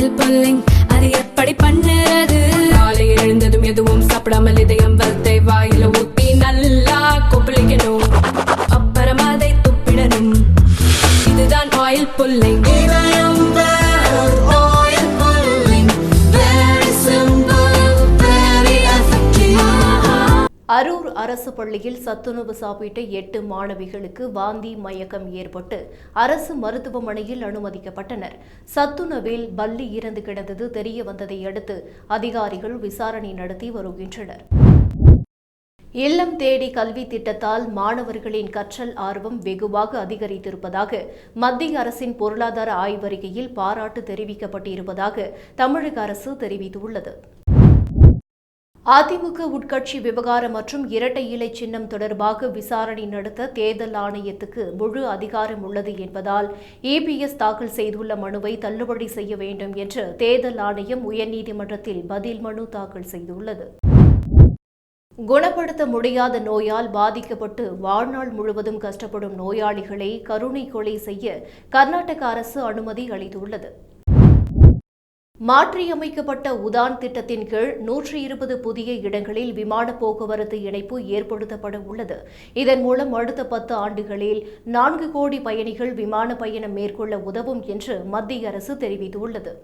Oil pulling அது எப்படி பண்ணுறது? காலையில் எழுந்ததும் எதுவும் சாப்பிடாமல் இதயம் வளர்த்தை வாயில ஊத்தி நல்லா கொப்பளிக்கணும், அப்புறம் அதை துப்பிடணும். இதுதான் ஆயில் புல்லிங். அரூர் அரசு பள்ளியில் சத்துணவு சாப்பிட்ட 8 மாணவிகளுக்கு வாந்தி மயக்கம் ஏற்பட்டு அரசு மருத்துவமனையில் அனுமதிக்கப்பட்டனர். சத்துணவில் பல்லி இறந்து கிடந்தது தெரிய வந்ததை அடுத்து அதிகாரிகள் விசாரணை நடத்தி வருகின்றனர். இல்லம் தேடி கல்வி திட்டத்தால் மாணவர்களின் கற்றல் ஆர்வம் வெகுவாக அதிகரித்திருப்பதாக மத்திய அரசின் பொருளாதார ஆய்வறிக்கையில் பாராட்டு தெரிவிக்கப்பட்டிருப்பதாக தமிழக அரசு தெரிவித்துள்ளது. அதிமுக உட்கட்சி விவகாரம் மற்றும் இரட்டை இலை சின்னம் தொடர்பாக விசாரணை நடத்த தேர்தல் ஆணையத்துக்கு முழு அதிகாரம் உள்ளது என்பதால் இபிஎஸ் தாக்கல் செய்துள்ள மனுவை தள்ளுபடி செய்ய வேண்டும் என்று தேர்தல் ஆணையம் உயர்நீதிமன்றத்தில் பதில் மனு தாக்கல் செய்துள்ளது. குணப்படுத்த முடியாத நோயால் பாதிக்கப்பட்டு வாழ்நாள் முழுவதும் கஷ்டப்படும் நோயாளிகளை கருணை கொலை செய்ய கர்நாடக அரசு அனுமதி அளித்துள்ளது. மாற்றியமைக்கப்பட்ட உதான் திட்டத்தின் கீழ் 120 புதிய இடங்களில் விமான போக்குவரத்து இணைப்பு ஏற்படுத்தப்பட உள்ளது. இதன் மூலம் அடுத்த 10 ஆண்டுகளில் 4 கோடி பயணிகள் விமான பயணம் மேற்கொள்ள உதவும் என்று மத்திய அரசு தெரிவித்துள்ளது.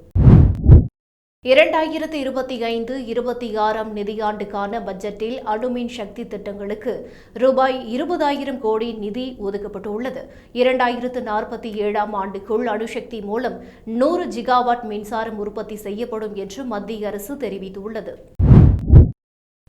2025-26 நிதியாண்டுக்கான பட்ஜெட்டில் அணுமின் சக்தி திட்டங்களுக்கு ரூபாய் 20,000 கோடி நிதி ஒதுக்கப்பட்டுள்ளது. 2047 ஆண்டுக்குள் அணுசக்தி மூலம் 100 ஜிகாவாட் மின்சாரம் உற்பத்தி செய்யப்படும் என்று மத்திய அரசு தெரிவித்துள்ளது.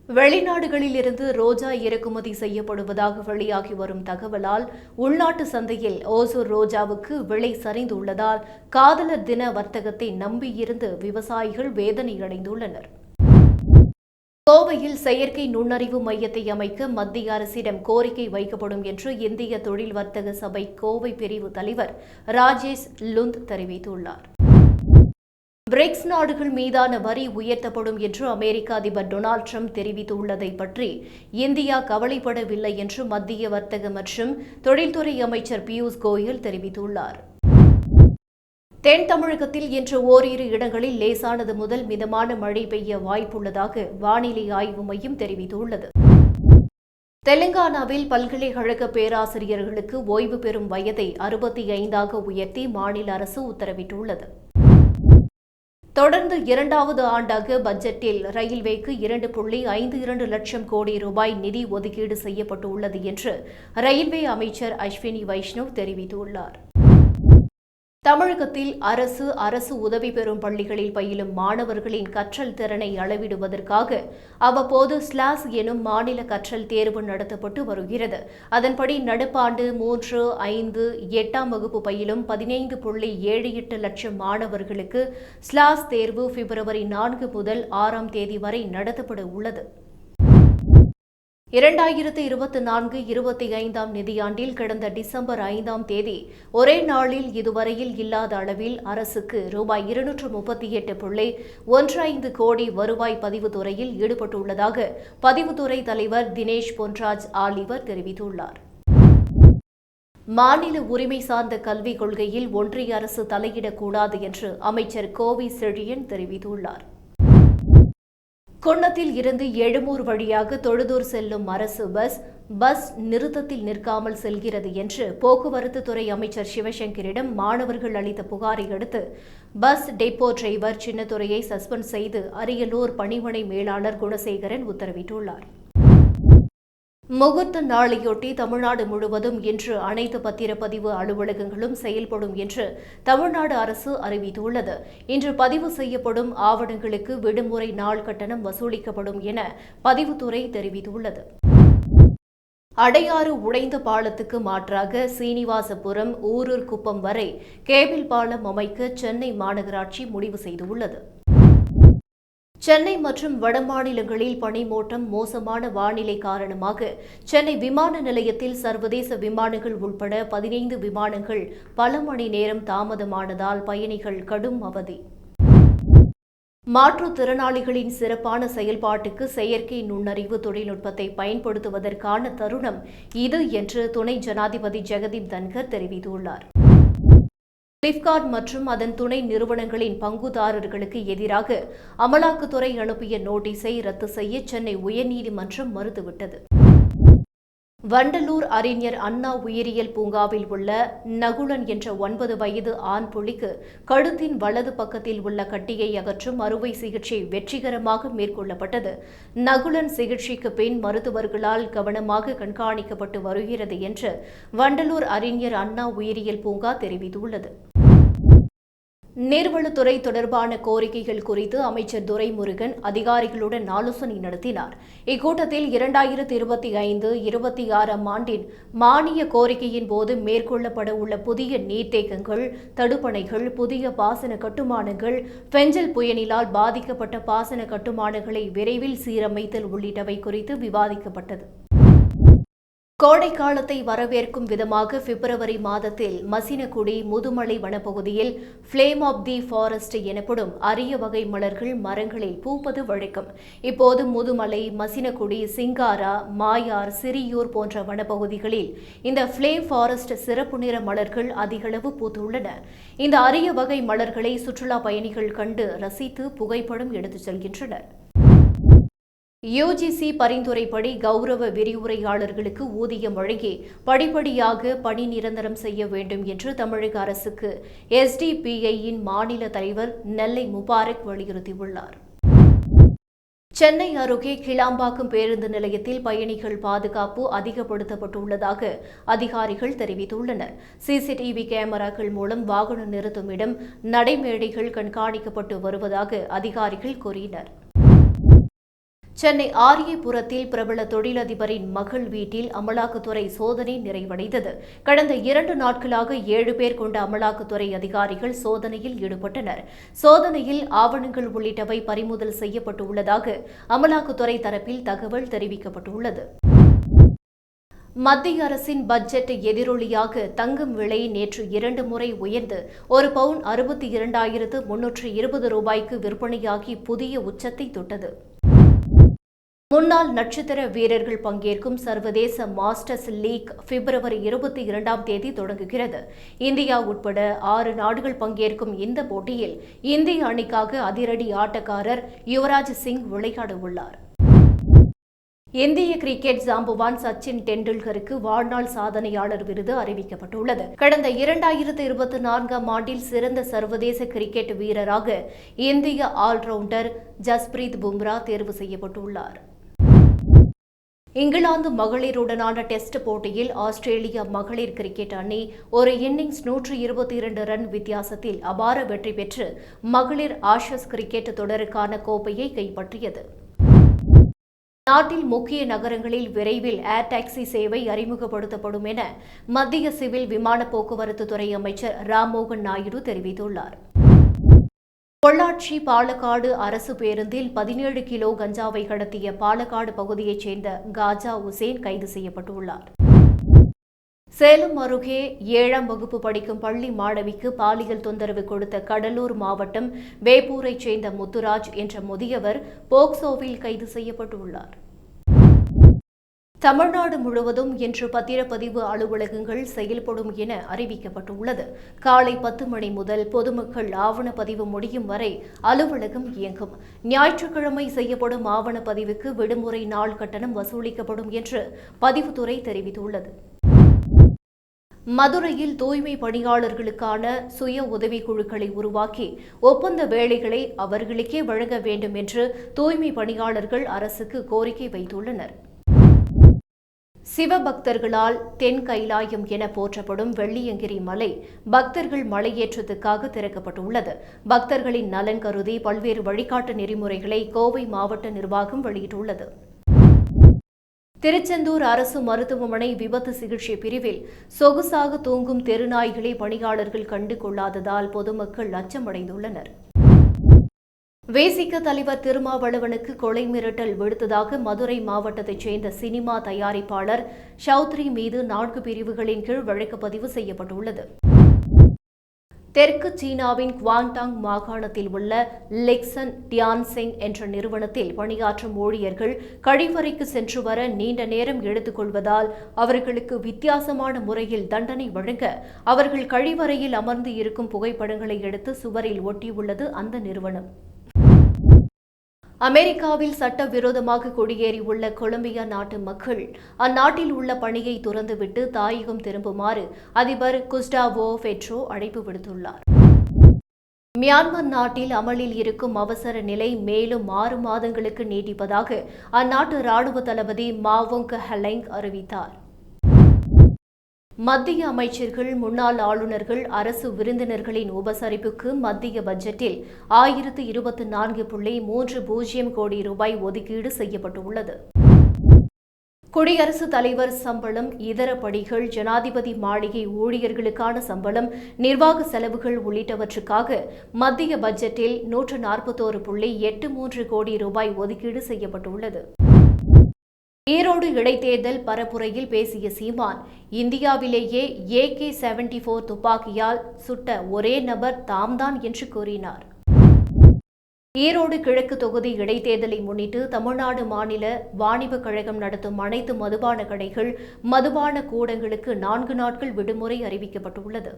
வெளிநாடுகளில் இருந்து ரோஜா இறக்குமதி செய்யப்படுவதாக வெளியாகி வரும் தகவலால் உள்நாட்டு சந்தையில் ஓசூர் ரோஜாவுக்கு விலை சரிந்துள்ளதால் காதலர் தின வர்த்தகத்தை நம்பியிருந்து விவசாயிகள் வேதனையடைந்துள்ளனர். கோவையில் செயற்கை நுண்ணறிவு மையத்தை அமைக்க மத்திய அரசிடம் கோரிக்கை வைக்கப்படும் என்று இந்திய தொழில் வர்த்தக சபை கோவை பிரிவு தலைவர் ராஜேஷ் லுந்த் தெரிவித்துள்ளார். பிரிக்ஸ் நாடுகள் மீதான வரி உயர்த்தப்படும் என்று அமெரிக்க அதிபர் டொனால்டு ட்ரம்ப் தெரிவித்துள்ளதை பற்றி இந்தியா கவலைப்படவில்லை என்று மத்திய வர்த்தக மற்றும் தொழில்துறை அமைச்சர் பியூஷ் கோயல் தெரிவித்துள்ளார். தென் தமிழகத்தில் இன்று ஓரிரு இடங்களில் லேசானது முதல் மிதமான மழை பெய்ய வாய்ப்புள்ளதாக வானிலை ஆய்வு மையம் தெரிவித்துள்ளது. தெலுங்கானாவில் பல்கலைக்கழக பேராசிரியர்களுக்கு ஓய்வு பெறும் வயதை 65ஆக உயர்த்தி மாநில அரசு உத்தரவிட்டுள்ளது. தொடர்ந்து 2வது ஆண்டாக பட்ஜெட்டில் ரயில்வேக்கு 2.52 லட்சம் கோடி ரூபாய் நிதி ஒதுக்கீடு செய்யப்பட்டுள்ளது என்று ரயில்வே அமைச்சர் அஸ்வினி வைஷ்ணவ் தெரிவித்துள்ளார். தமிழகத்தில் அரசு உதவி பெறும் பள்ளிகளில் பயிலும் மாணவர்களின் கற்றல் திறனை அளவிடுவதற்காக அவ்வப்போது ஸ்லாஸ் எனும் மாநில கற்றல் தேர்வு நடத்தப்பட்டு வருகிறது. அதன்படி நடப்பாண்டு 3, 5, 8ஆம் வகுப்பு பயிலும் 15.78 லட்சம் மாணவர்களுக்கு ஸ்லாஸ் தேர்வு பிப்ரவரி 4 முதல் 6ஆம் தேதி வரை நடத்தப்பட உள்ளது. 2024-25 நிதியாண்டில் கடந்த டிசம்பர் 5ஆம் தேதி ஒரே நாளில் இதுவரையில் இல்லாத அளவில் அரசுக்கு ரூபாய் 238.15 கோடி வருவாய் பதிவுத்துறையில் ஈடுபட்டுள்ளதாக பதிவுத்துறை தலைவர் தினேஷ் பொன்ராஜ் ஆலிவர் தெரிவித்துள்ளார். மாநில உரிமை சார்ந்த கல்விக் கொள்கையில் ஒன்றிய அரசு தலையிடக்கூடாது என்று அமைச்சர் கோவி செழியன் தெரிவித்துள்ளார். குன்னத்தில் இருந்து எழும்பூர் வழியாக தொழுதூர் செல்லும் அரசு பஸ் நிறுத்தத்தில் நிற்காமல் செல்கிறது என்று போக்குவரத்து துறை அமைச்சர் சிவசங்கரிடம் மாணவர்கள் அளித்த புகாரை அடுத்து பஸ் டெப்போ டிரைவர் சின்னத்துரையை சஸ்பெண்ட் செய்து அரியலூர் பணிமனை மேலாளர் குணசேகரன் உத்தரவிட்டுள்ளார். முகூர்த்த நாளையொட்டி தமிழ்நாடு முழுவதும் இன்று அனைத்து பத்திரப்பதிவு அலுவலகங்களும் செயல்படும் என்று தமிழ்நாடு அரசு அறிவித்துள்ளது. இன்று பதிவு செய்யப்படும் ஆவணங்களுக்கு விடுமுறை நாள் கட்டணம் வசூலிக்கப்படும் என பதிவுத்துறை தெரிவித்துள்ளது. அடையாறு உடைந்த பாலத்துக்கு மாற்றாக சீனிவாசபுரம் ஊரூர் குப்பம் வரை கேபிள் பாலம் அமைக்க சென்னை மாநகராட்சி முடிவு செய்துள்ளது. சென்னை மற்றும் வடமாநிலங்களில் பனிமூட்டம் மோசமான வானிலை காரணமாக சென்னை விமான நிலையத்தில் சர்வதேச விமானங்கள் உட்பட 15 விமானங்கள் பல மணி நேரம் தாமதமானதால் பயணிகள் கடும் அவதி. மாற்றுத்திறனாளிகளின் சிறப்பான செயல்பாட்டுக்கு செயற்கை நுண்ணறிவு தொழில்நுட்பத்தை பயன்படுத்துவதற்கான தருணம் இது என்று துணை ஜனாதிபதி ஜெகதீப் தன்கர் தெரிவித்துள்ளார். பிளிப்கார்ட் மற்றும் அதன் துணை நிறுவனங்களின் பங்குதாரர்களுக்கு எதிராக அமலாக்கத்துறை அனுப்பிய நோட்டீஸை ரத்து செய்ய சென்னை உயர்நீதிமன்றம் மறுத்துவிட்டது. வண்டலூர் அறிஞர் அண்ணா உயிரியல் பூங்காவில் உள்ள நகுலன் என்ற 9 வயது ஆண் புலிக்கு கழுத்தின் வலது பக்கத்தில் உள்ள கட்டியை அகற்றும் அறுவை சிகிச்சை வெற்றிகரமாக மேற்கொள்ளப்பட்டது. நகுலன் சிகிச்சைக்கு பின் மருத்துவர்களால் கவனமாக கண்காணிக்கப்பட்டு வருகிறது என்று வண்டலூர் அறிஞர் அண்ணா உயிரியல் பூங்கா தெரிவித்துள்ளது. நீர்வளத்துறை தொடர்பான கோரிக்கைகள் குறித்து அமைச்சர் துரைமுருகன் அதிகாரிகளுடன் ஆலோசனை நடத்தினார். இக்கூட்டத்தில் 2025-26 ஆண்டின் மானிய கோரிக்கையின் போது மேற்கொள்ளப்பட உள்ள புதிய நீர்த்தேக்கங்கள், தடுப்பணைகள், புதிய பாசன கட்டுமானங்கள், பெஞ்சல் புயலினால் பாதிக்கப்பட்ட பாசன கட்டுமானங்களை விரைவில் சீரமைத்தல் உள்ளிட்டவை குறித்து விவாதிக்கப்பட்டது. கோடை காலத்தை வரவேற்கும் விதமாக பிப்ரவரி மாதத்தில் மசினகுடி முதுமலை வனப்பகுதியில் ஃப்ளேம் ஆஃப் தி ஃபாரஸ்ட் எனப்படும் அரிய வகை மலர்கள் மரங்களில் பூப்பது வழக்கம். இப்போது முதுமலை, மசினகுடி, சிங்காரா, மாயார், சிறியூர் போன்ற வனப்பகுதிகளில் இந்த ஃப்ளேம் ஃபாரஸ்ட் சிறப்பு நிற மலர்கள் அதிகளவு பூத்துள்ளன. இந்த அரிய வகை மலர்களை சுற்றுலா பயணிகள் கண்டு ரசித்து புகைப்படம் எடுத்துச் செல்கின்றனர். யுஜிசி பரிந்துரைப்படி கௌரவ விரிவுரையாளர்களுக்கு ஊதியம் வழங்கி படிப்படியாக பணி நிரந்தரம் செய்ய வேண்டும் என்று தமிழக அரசுக்கு எஸ்டிபிஐயின் மாநில தலைவர் நெல்லை முபாரக் வலியுறுத்தியுள்ளார். சென்னை அருகே கிளாம்பாக்கம் பேருந்து நிலையத்தில் பயணிகள் பாதுகாப்பு அதிகப்படுத்தப்பட்டுள்ளதாக அதிகாரிகள் தெரிவித்துள்ளனர். சிசிடிவி கேமராக்கள் மூலம் வாகன நிறுத்தும் இடம், நடைமேடைகள் கண்காணிக்கப்பட்டு வருவதாக அதிகாரிகள் கூறினர். சென்னை ஆரியபுரத்தில் பிரபல தொழிலதிபரின் மகள் வீட்டில் அமலாக்கத்துறை சோதனை நிறைவடைந்தது. கடந்த 2 நாட்களாக 7 பேர் கொண்ட அமலாக்கத்துறை அதிகாரிகள் சோதனையில் ஈடுபட்டனர். சோதனையில் ஆவணங்கள் உள்ளிட்டவை பறிமுதல் செய்யப்பட்டுள்ளதாக அமலாக்கத்துறை தரப்பில் தகவல் தெரிவிக்கப்பட்டுள்ளது. மத்திய அரசின் பட்ஜெட் எதிரொலியாக தங்கம் விலை நேற்று 2 முறை உயர்ந்து 1 பவுன் 62,320 ரூபாய்க்கு விற்பனையாகி புதிய உச்சத்தை தொட்டது. முன்னாள் நட்சத்திர வீரர்கள் பங்கேற்கும் சர்வதேச மாஸ்டர்ஸ் லீக் பிப்ரவரி 22ஆம் தேதி தொடங்குகிறது. இந்தியா உட்பட 6 நாடுகள் பங்கேற்கும் இந்த போட்டியில் இந்திய அணிக்காக அதிரடி ஆட்டக்காரர் யுவராஜ் சிங் விளையாட உள்ளார். இந்திய கிரிக்கெட் ஜாம்பவான் சச்சின் டெண்டுல்கருக்கு வாழ்நாள் சாதனையாளர் விருது அறிவிக்கப்பட்டுள்ளது. கடந்த 2024ஆம் ஆண்டில் சிறந்த சர்வதேச கிரிக்கெட் வீரராக இந்திய ஆல்ரவுண்டர் ஜஸ்பிரீத் பும்ரா தேர்வு செய்யப்பட்டுள்ளார். இங்கிலாந்து மகளிருடனான டெஸ்ட் போட்டியில் ஆஸ்திரேலியா மகளிர் கிரிக்கெட் அணி ஒரு இன்னிங்ஸ் 122 ரன் வித்தியாசத்தில் அபார வெற்றி பெற்று மகளிர் ஆஷஸ் கிரிக்கெட் தொடருக்கான கோப்பையை கைப்பற்றியது. நாட்டில் முக்கிய நகரங்களில் விரைவில் ஏர் டாக்ஸி சேவை அறிமுகப்படுத்தப்படும் என மத்திய சிவில் விமான போக்குவரத்து துறை அமைச்சர் ராம்மோகன் நாயுடு தெரிவித்துள்ளார். பொள்ளாச்சி பாலக்காடு அரசு பேருந்தில் 17 கிலோ கஞ்சாவை கடத்திய பாலக்காடு பகுதியைச் சேர்ந்த காஜா உசேன் கைது செய்யப்பட்டுள்ளார். சேலம் அருகே 7ஆம் வகுப்பு படிக்கும் பள்ளி மாணவிக்கு பாலியல் தொந்தரவு கொடுத்த கடலூர் மாவட்டம் வேப்பூரைச் சேர்ந்த முத்துராஜ் என்ற முதியவர் போக்சோவில் கைது செய்யப்பட்டுள்ளார். தமிழ்நாடு முழுவதும் இன்று பத்திரப்பதிவு அலுவலகங்கள் செயல்படும் என அறிவிக்கப்பட்டுள்ளது. காலை 10 மணி முதல் பொதுமக்கள் ஆவணப்பதிவு முடியும் வரை அலுவலகம் இயங்கும். ஞாயிற்றுக்கிழமை செய்யப்படும் ஆவணப்பதிவுக்கு விடுமுறை நாள் கட்டணம் வசூலிக்கப்படும் என்று பதிவுத்துறை தெரிவித்துள்ளது. மதுரையில் தூய்மை பணியாளர்களுக்கான சுய உதவிக்குழுக்களை உருவாக்கி ஒப்பந்த வேலைகளை அவர்களுக்கே வழங்க வேண்டும் என்று தூய்மை பணியாளர்கள் அரசுக்கு கோரிக்கை வைத்துள்ளனர். சிவபக்தர்களால் தென் கைலாயம் என போற்றப்படும் வெள்ளியங்கிரி மலை பக்தர்கள் மலையேற்றத்துக்காக திறக்கப்பட்டுள்ளது. பக்தர்களின் நலன் கருதி பல்வேறு வழிகாட்டு நெறிமுறைகளை கோவை மாவட்ட நிர்வாகம் வெளியிட்டுள்ளது. திருச்செந்தூர் அரசு மருத்துவமனை விபத்து சிகிச்சை பிரிவில் சொகுசாக தூங்கும் தெருநாய்களை பணியாளர்கள் கண்டு கொள்ளாததால் பொதுமக்கள் அச்சமடைந்துள்ளனர். வேசிக்க தலைவர் திருமாவளவனுக்கு கொலை மிரட்டல் விடுத்ததாக மதுரை மாவட்டத்தைச் சேர்ந்த சினிமா தயாரிப்பாளர் ஷௌத்ரி மீது 4 பிரிவுகளின் கீழ் வழக்கு பதிவு செய்யப்பட்டுள்ளது. தெற்கு சீனாவின் குவாங்டாங் மாகாணத்தில் உள்ள லெக்சன் டியான்சிங் என்ற நிறுவனத்தில் பணியாற்றும் ஊழியர்கள் கழிவறைக்கு சென்று வர நீண்ட நேரம் எடுத்துக்கொள்வதால் அவர்களுக்கு வித்தியாசமான முறையில் தண்டனை வழங்க அவர்கள் கழிவறையில் அமர்ந்து இருக்கும் புகைப்படங்களை எடுத்து சுவரில் ஒட்டியுள்ளது அந்த நிறுவனம். அமெரிக்காவில் சட்டவிரோதமாக குடியேறியுள்ள கொலம்பியா நாட்டு மக்கள் அந்நாட்டில் உள்ள பணியை துறந்துவிட்டு தாயகம் திரும்புமாறு அதிபர் குஸ்டாவோ பெட்ரோ அழைப்பு விடுத்துள்ளார். மியான்மர் நாட்டில் அமலில் இருக்கும் அவசர நிலை மேலும் 6 மாதங்களுக்கு நீடிப்பதாக அந்நாட்டு ராணுவ தளபதி மாவோங் ஹெலெங் அறிவித்தார். மத்திய அமைச்சர்கள், முன்னாள் ஆளுநர்கள், அரசு விருந்தினர்களின் உபசரிப்புக்கு மத்திய பட்ஜெட்டில் 1024.30 கோடி ரூபாய் ஒதுக்கீடு செய்யப்பட்டுள்ளது. குடியரசுத் தலைவர் சம்பளம், இதர படிகள், ஜனாதிபதி மாளிகை ஊழியர்களுக்கான சம்பளம், நிர்வாக செலவுகள் உள்ளிட்டவற்றுக்காக மத்திய பட்ஜெட்டில் 141.83 கோடி ரூபாய் ஒதுக்கீடு செய்யப்பட்டுள்ளது. ஈரோடு இடைத்தேர்தல் பரப்புரையில் பேசிய சீமான், இந்தியாவிலேயே AK-74 துப்பாக்கியால் சுட்ட ஒரே நபர் தாம்தான் என்று கூறினார். ஈரோடு கிழக்கு தொகுதி இடைத்தேர்தலை முன்னிட்டு தமிழ்நாடு மாநில வாணிபக் கழகம் நடத்தும் அனைத்து மதுபான கடைகள், மதுபான கூடங்களுக்கு 4 நாட்கள் விடுமுறை அறிவிக்கப்பட்டுள்ளது.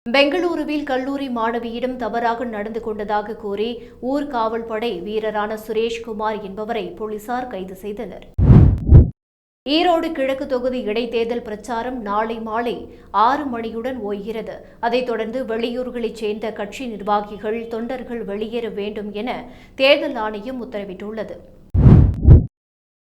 பெங்களூருவில் கல்லூரி மாணவியிடம் தவறாக நடந்து கொண்டதாக கூறி ஊர்காவல்படை வீரரான சுரேஷ்குமார் என்பவரை போலீசார் கைது செய்தனர். ஈரோடு கிழக்கு தொகுதி இடைத்தேர்தல் பிரச்சாரம் நாளை மாலை 6 மணியுடன் ஓய்கிறது. அதைத் தொடர்ந்து வெளியூர்களைச் சேர்ந்த கட்சி நிர்வாகிகள், தொண்டர்கள் வெளியேற வேண்டும் என தேர்தல் ஆணையம் உத்தரவிட்டுள்ளது.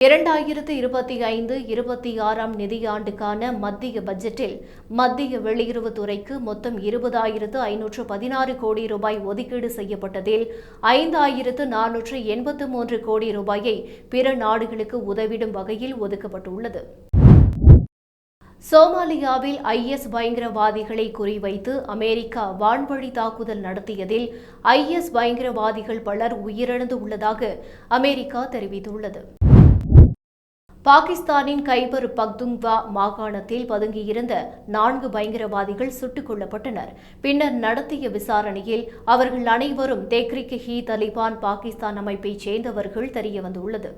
2025-26 நிதியாண்டுக்கான மத்திய பட்ஜெட்டில் மத்திய வெளியுறவுத்துறைக்கு மொத்தம் 20,516 கோடி ரூபாய் ஒதுக்கீடு செய்யப்பட்டதில் 5,483 கோடி ரூபாயை பிற நாடுகளுக்கு உதவிடும் வகையில் ஒதுக்கப்பட்டுள்ளது. சோமாலியாவில் IS பயங்கரவாதிகளை குறிவைத்து அமெரிக்கா வான்வழி தாக்குதல் நடத்தியதில் IS பயங்கரவாதிகள் பலர் உயிரிழந்து உள்ளதாக அமெரிக்கா தெரிவித்துள்ளது. பாகிஸ்தானின் கைபர் பக்துங்வா மாகாணத்தில் பதுங்கியிருந்த 4 பயங்கரவாதிகள் சுட்டுக் கொல்லப்பட்டனர். பின்னர் நடத்திய விசாரணையில் அவர்கள் அனைவரும் தெஹ்ரிக்-இ-தாலிபான் பாகிஸ்தான் அமைப்பைச் சேர்ந்தவர்கள் தெரியவந்துள்ளது.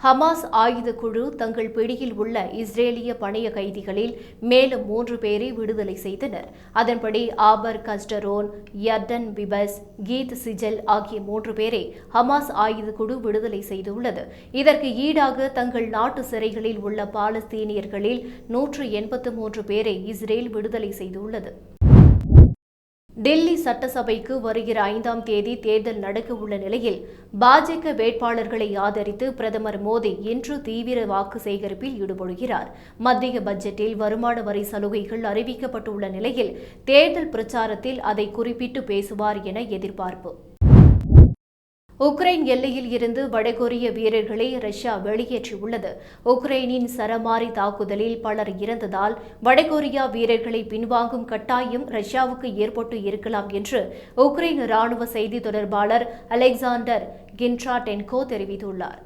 ஹமாஸ் ஆயுத குழு தங்கள் பிடியில் உள்ள இஸ்ரேலிய பணைய கைதிகளில் மேலும் 3 பேரை விடுதலை செய்தனர். அதன்படி ஆபர் கஸ்டரோன், யர்டன் பிபஸ், கீத் சிஜல் ஆகிய 3 பேரை ஹமாஸ் ஆயுத குழு விடுதலை செய்துள்ளது. இதற்கு ஈடாக தங்கள் நாட்டு சிறைகளில் உள்ள பாலஸ்தீனியர்களில் 183 பேரை இஸ்ரேல் விடுதலை செய்துள்ளது. டெல்லி சட்டசபைக்கு வருகிற 5ஆம் தேதி தேர்தல் நடக்க உள்ள நிலையில் பாஜக வேட்பாளர்களை ஆதரித்து பிரதமர் மோடி இன்று தீவிர வாக்கு சேகரிப்பில் ஈடுபடுகிறார். மத்திய பட்ஜெட்டில் வருமான வரி சலுகைகள் அறிவிக்கப்பட்டுள்ள நிலையில் தேர்தல் பிரச்சாரத்தில் அதை குறிப்பிட்டு பேசுவார் என எதிர்பார்ப்பு. உக்ரைன் எல்லையில் இருந்து வடகொரிய வீரர்களை ரஷ்யா வெளியேற்றியுள்ளது. உக்ரைனின் சரமாரி தாக்குதலில் பலர் இறந்ததால் வடகொரியா வீரர்களை பின்வாங்கும் கட்டாயம் ரஷ்யாவுக்கு ஏற்பட்டு இருக்கலாம் என்று உக்ரைன் ராணுவ செய்தி தொடர்பாளர் அலெக்சாண்டர் கின்ட்ராடென்கோ தெரிவித்துள்ளார்.